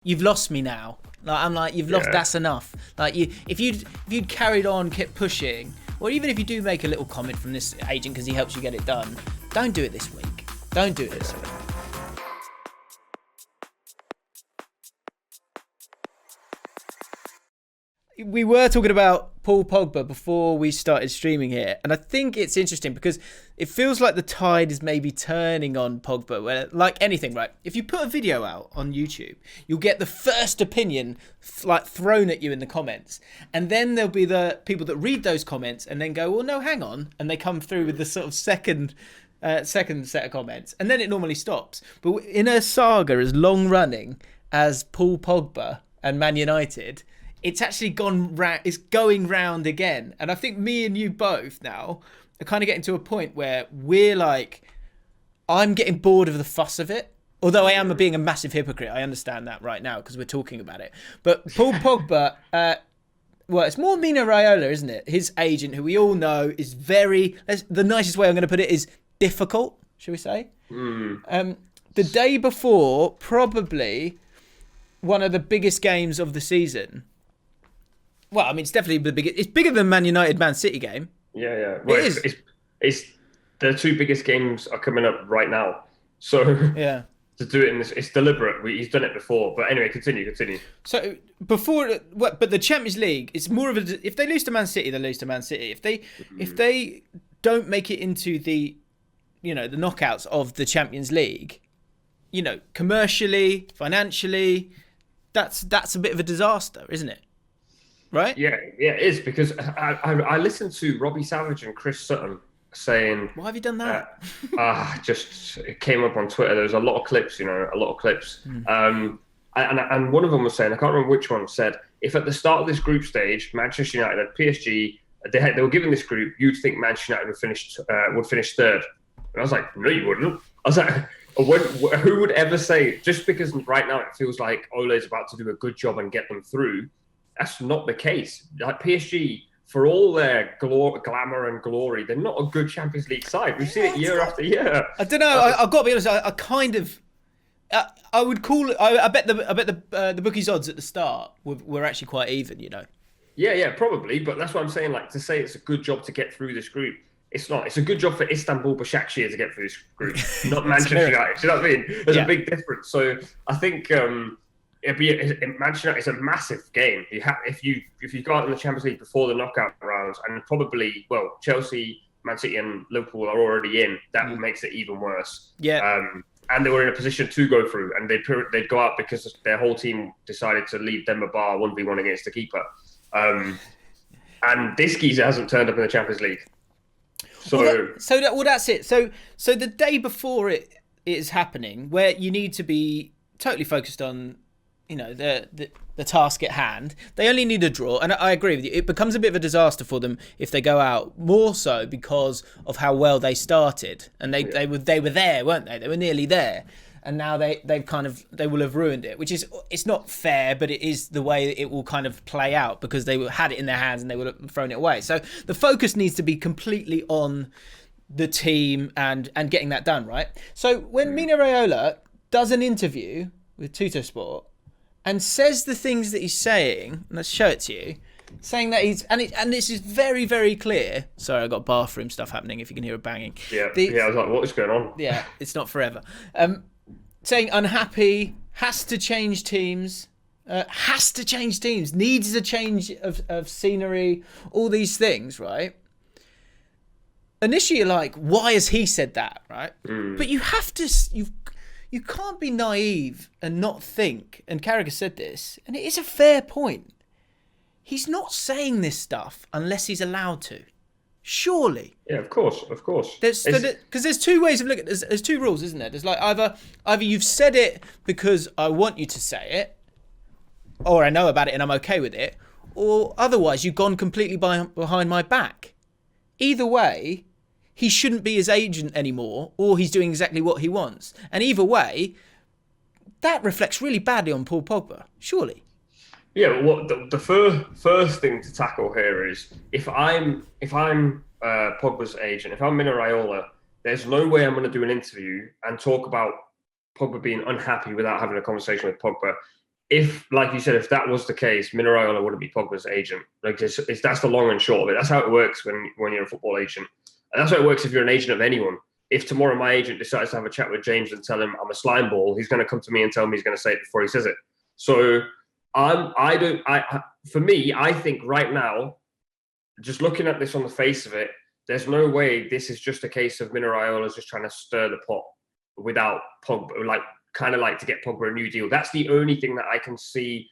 you've lost me now. Like, I'm like, you've lost. Yeah. That's enough. Like, if you'd carried on, kept pushing, or even if you do make a little comment from this agent because he helps you get it done, don't do it this week. Don't do it this week. We were talking about Paul Pogba before we started streaming here, and I think it's interesting because it feels like the tide is maybe turning on Pogba. Where, like anything, right? If you put a video out on YouTube, you'll get the first opinion like thrown at you in the comments, and then there'll be the people that read those comments and then go, "Well, no, hang on," and they come through with the sort of second set of comments, and then it normally stops. But in a saga as long running as Paul Pogba and Man United, it's actually gone round. It's going round again, and I think me and you both now are kind of getting to a point where we're like, I'm getting bored of the fuss of it. Although I am being a massive hypocrite, I understand that right now because we're talking about it. But Paul Pogba, well, it's more Mino Raiola, isn't it? His agent, who we all know is very. The nicest way I'm going to put it is difficult. Shall we say? The day before, probably one of the biggest games of the season. Well, I mean, it's definitely the biggest. It's bigger than Man United Man City game. Yeah. Well, it is. It's the two biggest games are coming up right now. So Yeah. to do it in this, it's deliberate. He's done it before. But anyway, continue. So but the Champions League, it's more of a. If they lose to Man City, they lose to Man City. If they don't make it into the, the knockouts of the Champions League, commercially, financially, that's a bit of a disaster, isn't it? Right? Yeah, it is because I listened to Robbie Savage and Chris Sutton saying, Why have you done that? just it came up on Twitter. There was a lot of clips, And one of them was saying, I can't remember which one, said if at the start of this group stage, Manchester United had PSG, they were given this group, you'd think Manchester United would finish third. And I was like, no, you wouldn't. I was like, who would ever say, just because right now it feels like Ole's about to do a good job and get them through? That's not the case. Like PSG, for all their glamour and glory, they're not a good Champions League side. We've seen it year after year. I don't know. I've got to be honest. I kind of, I would call it. I bet the bookies odds at the start were actually quite even. Yeah, probably. But that's what I'm saying. Like, to say it's a good job to get through this group, it's not. It's a good job for Istanbul Başakşehir to get through this group, not Manchester United. Do you know what I mean? There's a big difference. So I think. Manchester United is a massive game. If you go out in the Champions League before the knockout rounds, and probably Chelsea, Man City, and Liverpool are already in, that makes it even worse. Yeah. And they were in a position to go through, and they'd go out because their whole team decided to leave Demba Ba 1v1 against the keeper. And this geezer hasn't turned up in the Champions League. That's it. So the day before it is happening, where you need to be totally focused on the task at hand. They only need a draw, and I agree with you. It becomes a bit of a disaster for them if they go out, more so because of how well they started, and they were there, weren't they? They were nearly there, and now they will have ruined it. Which is, it's not fair, but it is the way it will kind of play out because they had it in their hands and they would have thrown it away. So the focus needs to be completely on the team and getting that done, right? So when Mino Raiola does an interview with Tuttosport and says the things that he's saying, and let's show it to you, saying that and this is very, very clear. Sorry, I've got bathroom stuff happening if you can hear a banging. Yeah, I was like, what is going on? Yeah, it's not forever. Saying unhappy, has to change teams, needs a change of scenery, all these things, right? Initially you're like, why has he said that, right? But you have to, you can't be naive and not think, and Carragher said this, and it is a fair point. He's not saying this stuff unless he's allowed to. Surely. Yeah, of course. Because there's two ways of looking. There's two rules, isn't there? There's like either you've said it because I want you to say it, or I know about it and I'm okay with it, or otherwise you've gone completely behind my back. Either way, he shouldn't be his agent anymore, or he's doing exactly what he wants. And either way, that reflects really badly on Paul Pogba, surely. Yeah, well, the first thing to tackle here is if I'm Pogba's agent, if I'm Mino Raiola, there's no way I'm going to do an interview and talk about Pogba being unhappy without having a conversation with Pogba. if, like you said, if that was the case, Mino Raiola wouldn't be Pogba's agent. Like that's the long and short of it. That's how it works when you're a football agent. And that's how it works if you're an agent of anyone. If tomorrow my agent decides to have a chat with James and tell him I'm a slime ball, he's going to come to me and tell me he's going to say it before he says it. So for me, I think right now, just looking at this on the face of it, there's no way this is just a case of Mino Raiola just trying to stir the pot without Pogba, like to get Pogba a new deal. That's the only thing that I can see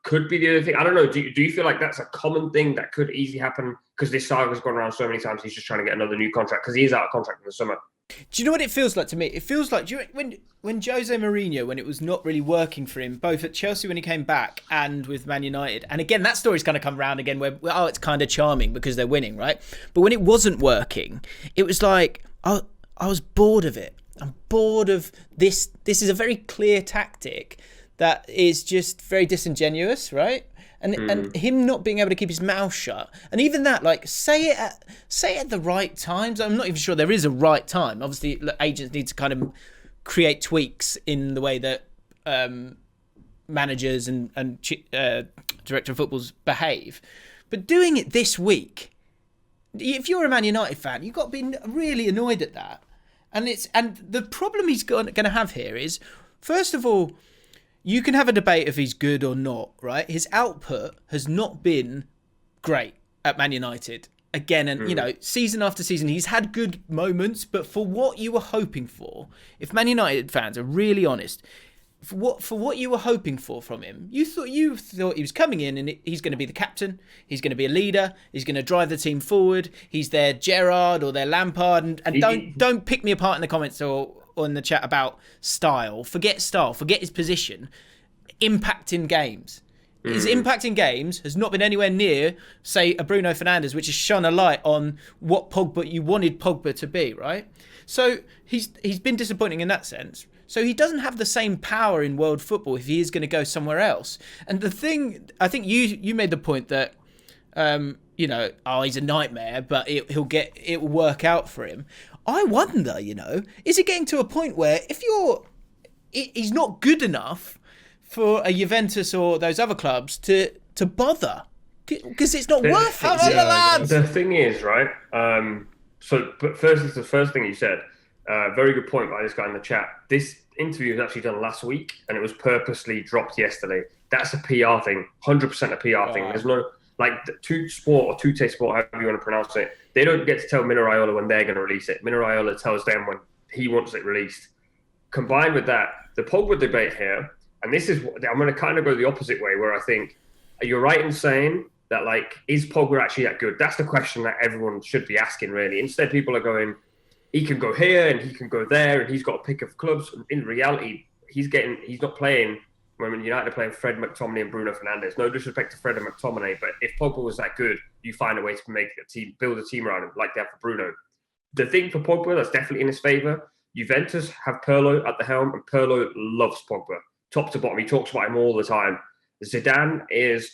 could be the other thing. I don't know. Do you feel like that's a common thing that could easily happen? Because this saga's gone around so many times, he's just trying to get another new contract because he is out of contract in the summer. Do you know what it feels like to me? It feels like when Jose Mourinho, when it was not really working for him, both at Chelsea when he came back and with Man United. And again, that story's kind of come round again where, it's kind of charming because they're winning, right? But when it wasn't working, it was like, I was bored of it. I'm bored of this. This is a very clear tactic that is just very disingenuous, right? And him not being able to keep his mouth shut, and even that, like, say it at the right times. I'm not even sure there is a right time. Obviously, agents need to kind of create tweaks in the way that managers and director of footballs behave. But doing it this week, if you're a Man United fan, you've got to be really annoyed at that. And the problem he's going to have here is, first of all, you can have a debate if he's good or not, right? His output has not been great at Man United. Again, and season after season, he's had good moments, but for what you were hoping for, if Man United fans are really honest, for what you were hoping for from him, you thought he was coming in and he's going to be the captain, he's going to be a leader, he's going to drive the team forward, he's their Gerrard or their Lampard, and don't pick me apart in the comments or in the chat about style. Forget his position. Impact in games. His impact in games has not been anywhere near, say, a Bruno Fernandes, which has shone a light on what you wanted Pogba to be, right? So he's been disappointing in that sense. So he doesn't have the same power in world football if he is going to go somewhere else. And the thing, I think you made the point that, he's a nightmare, but it will work out for him. I wonder, is it getting to a point where he's not good but for a Juventus or those other clubs to bother? Because it's not worth it. The thing is, right? But first, it's the first thing you said. Very good point by this guy in the chat. This interview was actually done last week and it was purposely dropped yesterday. That's a PR thing, 100% a PR thing. There's no, Tute Sport or Tute Sport, however you want to pronounce it, they don't get to tell Mino Raiola when they're going to release it. Mino Raiola tells them when he wants it released. Combined with that, the Pogba debate here, and this is, I'm going to kind of go the opposite way, where I think you're right in saying that, is Pogba actually that good? That's the question that everyone should be asking, really. Instead, people are going, he can go here and he can go there and he's got a pick of clubs. In reality, he's not playing when United are playing Fred McTominay and Bruno Fernandes. No disrespect to Fred and McTominay, but if Pogba was that good, you find a way to make a team, build a team around him like they have for Bruno. The thing for Pogba that's definitely in his favour, Juventus have Pirlo at the helm, and Pirlo loves Pogba, top to bottom. He talks about him all the time. Zidane is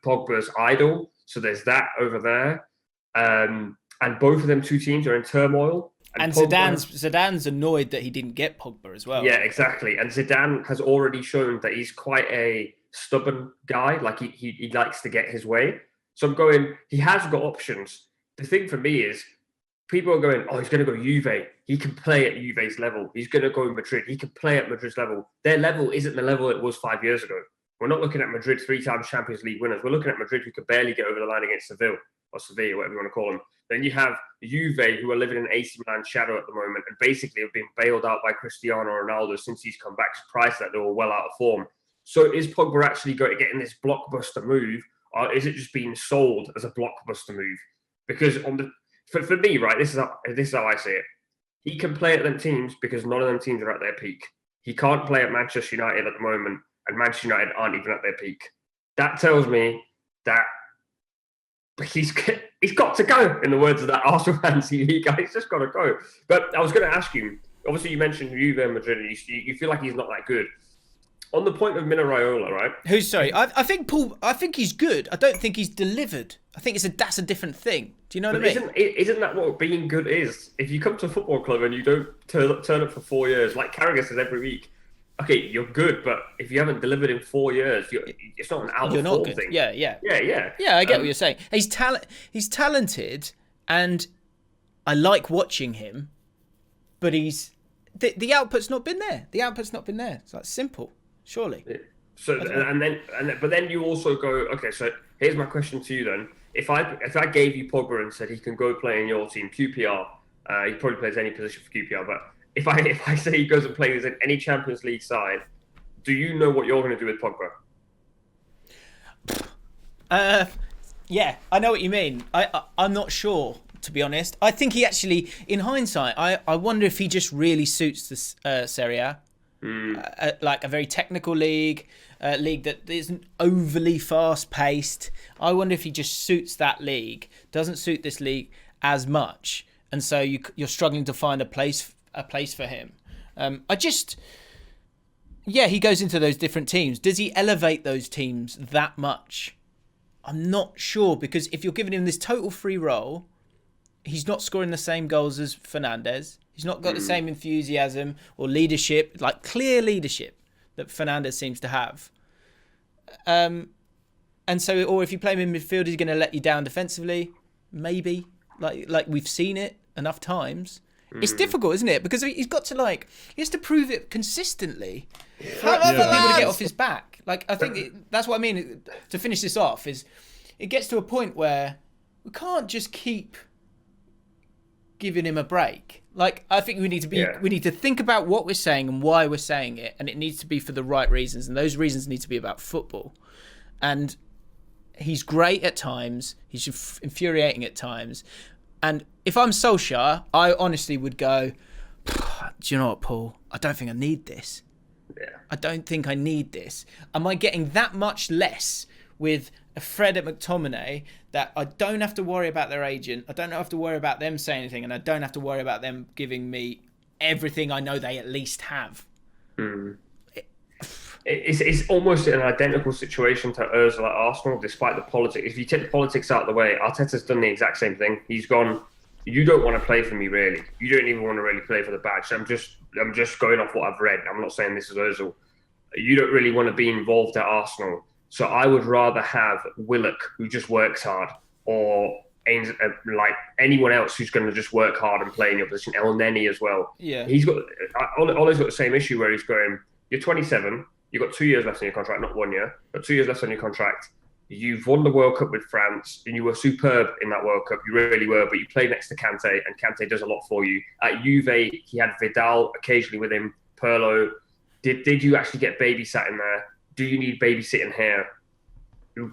Pogba's idol, so there's that over there. And both of them two teams are in turmoil. And Zidane's annoyed that he didn't get Pogba as well. Yeah, exactly. And Zidane has already shown that he's quite a stubborn guy. He likes to get his way. So I'm going, he has got options. The thing for me is, people are going, he's going to go Juve. He can play at Juve's level. He's going to go Madrid. He can play at Madrid's level. Their level isn't the level it was 5 years ago. We're not looking at Madrid 3 times Champions League winners. We're looking at Madrid who could barely get over the line against Seville, whatever you want to call them. Then you have Juve, who are living in AC Milan's shadow at the moment and basically have been bailed out by Cristiano Ronaldo since he's come back. Surprised that they were well out of form. So is Pogba actually going to get in this blockbuster move, or is it just being sold as a blockbuster move? Because for me, right, this is how I see it. He can play at them teams because none of them teams are at their peak. He can't play at Manchester United at the moment, and Manchester United aren't even at their peak. That tells me that he's got to go, in the words of that Arsenal fan TV guy. He's just got to go. But I was going to ask you, obviously you mentioned Juve and Madrid, and you feel like he's not that good. On the point of Mino Raiola, right? Who's sorry? I think he's good. I don't think he's delivered. I think that's a different thing. Do you know what I mean? Isn't that what being good is? If you come to a football club and you don't turn up for 4 years, like Carragher says every week, okay, you're good, but if you haven't delivered in 4 years, it's not an out You're of not form good. thing. Yeah, yeah. Yeah. Yeah, I get what you're saying. He's talented, and I like watching him, but the output's not been there. The output's not been there. It's like simple, surely. So but then you also go, okay. So here's my question to you then: if I gave you Pogba and said he can go play in your team, QPR, he probably plays any position for QPR. But if I say he goes and plays in any Champions League side, do you know what you're going to do with Pogba? Yeah, I know what you mean. I'm not sure, to be honest. I think he actually, in hindsight, I wonder if he just really suits the Serie A. Like a very technical league that isn't overly fast-paced. I wonder if he just suits that league, doesn't suit this league as much, and so you're struggling to find a place for him. He goes into those different teams. Does he elevate those teams that much? I'm not sure, because if you're giving him this total free role, he's not scoring the same goals as Fernandes. He's not got the same enthusiasm or leadership, like clear leadership, that Fernandes seems to have. And so, or if you play him in midfield, he's going to let you down defensively. Maybe, like we've seen it enough times. It's difficult, isn't it? Because he has to prove it consistently for people to get off his back. Like, I think that's what I mean. To finish this off, is it gets to a point where we can't just keep giving him a break. Like, I think we need to think about what we're saying and why we're saying it, and it needs to be for the right reasons, and those reasons need to be about football. And he's great at times, he's infuriating at times, and if I'm Solskjaer, I honestly would go, do you know what, Paul? I don't think I need this. Yeah. I don't think I need this. Am I getting that much less with a Fred at McTominay that I don't have to worry about their agent, I don't have to worry about them saying anything, and I don't have to worry about them giving me everything I know they at least have? It's almost an identical situation to Ozil at Arsenal, despite the politics. If you take the politics out of the way, Arteta's done the exact same thing. He's gone, you don't want to play for me, really. You don't even want to really play for the badge. I'm just going off what I've read. I'm not saying this is Ozil. You don't really want to be involved at Arsenal. So I would rather have Willock, who just works hard, or like anyone else who's going to just work hard and play in your position. El Neni as well. Yeah. Ole's got the same issue where he's going, you're 27, you've got 2 years left on your contract, not 1 year, but 2 years left on your contract. You've won the World Cup with France, and you were superb in that World Cup. You really were, but you played next to Kante, and Kante does a lot for you. At Juve, he had Vidal occasionally with him, Pirlo. Did you actually get babysat in there? Do you need babysitting here?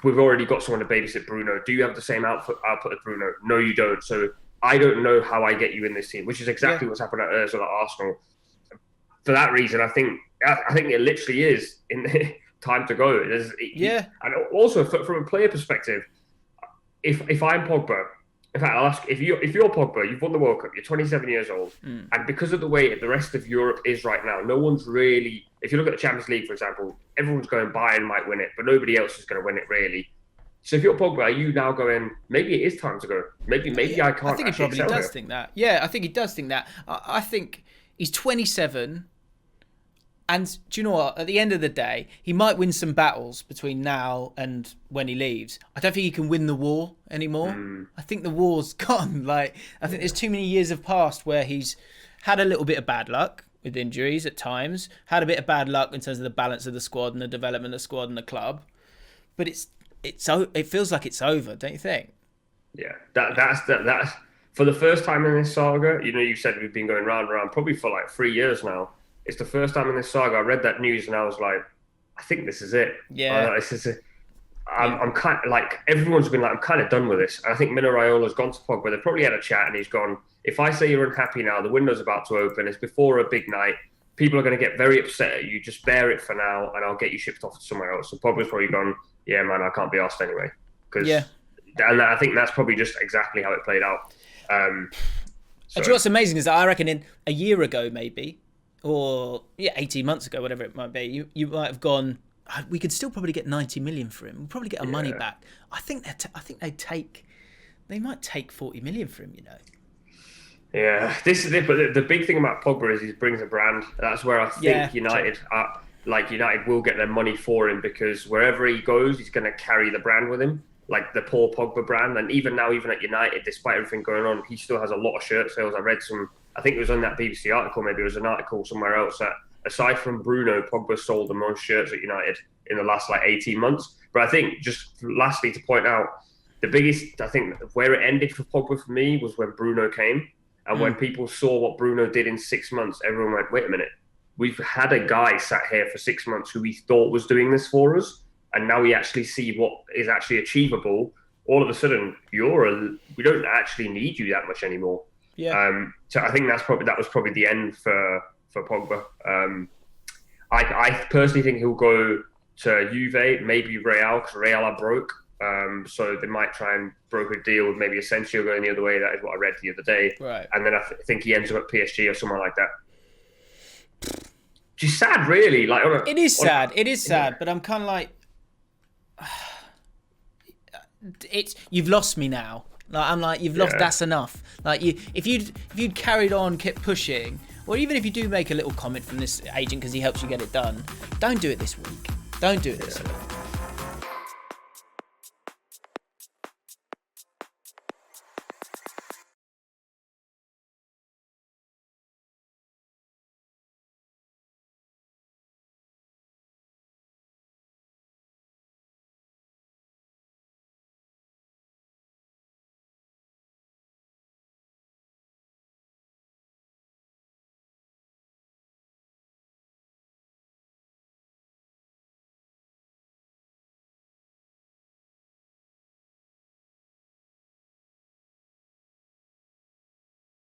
We've already got someone to babysit Bruno. Do you have the same output as Bruno? No, you don't. So I don't know how I get you in this team, which is exactly what's happened at Ozil at Arsenal. For that reason, I think it literally is in time to go. And also from a player perspective, if I'm Pogba, in fact, I'll ask, if you're Pogba, you've won the World Cup, you're 27 years old, and because of the way the rest of Europe is right now, no one's really, if you look at the Champions League, for example, everyone's going, Bayern might win it, but nobody else is going to win it, really. So if you're Pogba, are you now going, maybe it is time to go? Maybe I can't. I think he probably does think that. Yeah, I think he does think that. I think he's 27, and do you know what? At the end of the day, he might win some battles between now and when he leaves. I don't think he can win the war anymore. I think the war's gone. Like, I think there's too many years have passed where he's had a little bit of bad luck with injuries at times, had a bit of bad luck in terms of the balance of the squad and the development of the squad and the club. But it feels like it's over, don't you think? Yeah, that's for the first time in this saga. You know, you said we've been going round and round probably for like 3 years now. It's the first time in this saga I read that news and I was like, I think this is it. Yeah. I'm kind of like, everyone's been like, I'm kind of done with this. And I think Mino Raiola's gone to Pogba. They've probably had a chat and he's gone, if I say you're unhappy now, the window's about to open, it's before a big night, people are going to get very upset at you. Just bear it for now and I'll get you shipped off to somewhere else. So Pogba's probably gone, yeah, man, I can't be asked anyway. And I think that's probably just exactly how it played out. Do you know what's amazing is that I reckon in a year ago, maybe, or 18 months ago, whatever it might be, you might have gone, we could still probably get 90 million for him. We'll probably get our money back. I think they might take 40 million for him, you know. Yeah, this is it. But the big thing about Pogba is he brings a brand. That's where I think United are. Like United will get their money for him because wherever he goes, he's going to carry the brand with him, like the Paul Pogba brand. And even now, even at United, despite everything going on, he still has a lot of shirt sales. I read some, I think it was on that BBC article, maybe it was an article somewhere else, that aside from Bruno, Pogba sold the most shirts at United in the last like 18 months. But I think just lastly to point out, the biggest, I think where it ended for Pogba for me was when Bruno came. And when people saw what Bruno did in 6 months, everyone went, wait a minute. We've had a guy sat here for 6 months who we thought was doing this for us, and now we actually see what is actually achievable. All of a sudden, we don't actually need you that much anymore. Yeah. So I think that was probably the end for Pogba. I personally think he'll go to Juve, maybe Real, because Real are broke. So they might try and broker a deal with maybe Asensio going the other way. That is what I read the other day. Right. And then I think he ends up at PSG or somewhere like that. Which is sad, really. Like it is sad, but I'm kind of like, you've lost me now. Like I'm like, you've lost. That's enough. Like if you'd carried on, kept pushing, or even if you do make a little comment from this agent because he helps you get it done, don't do it this week. Don't do it this week.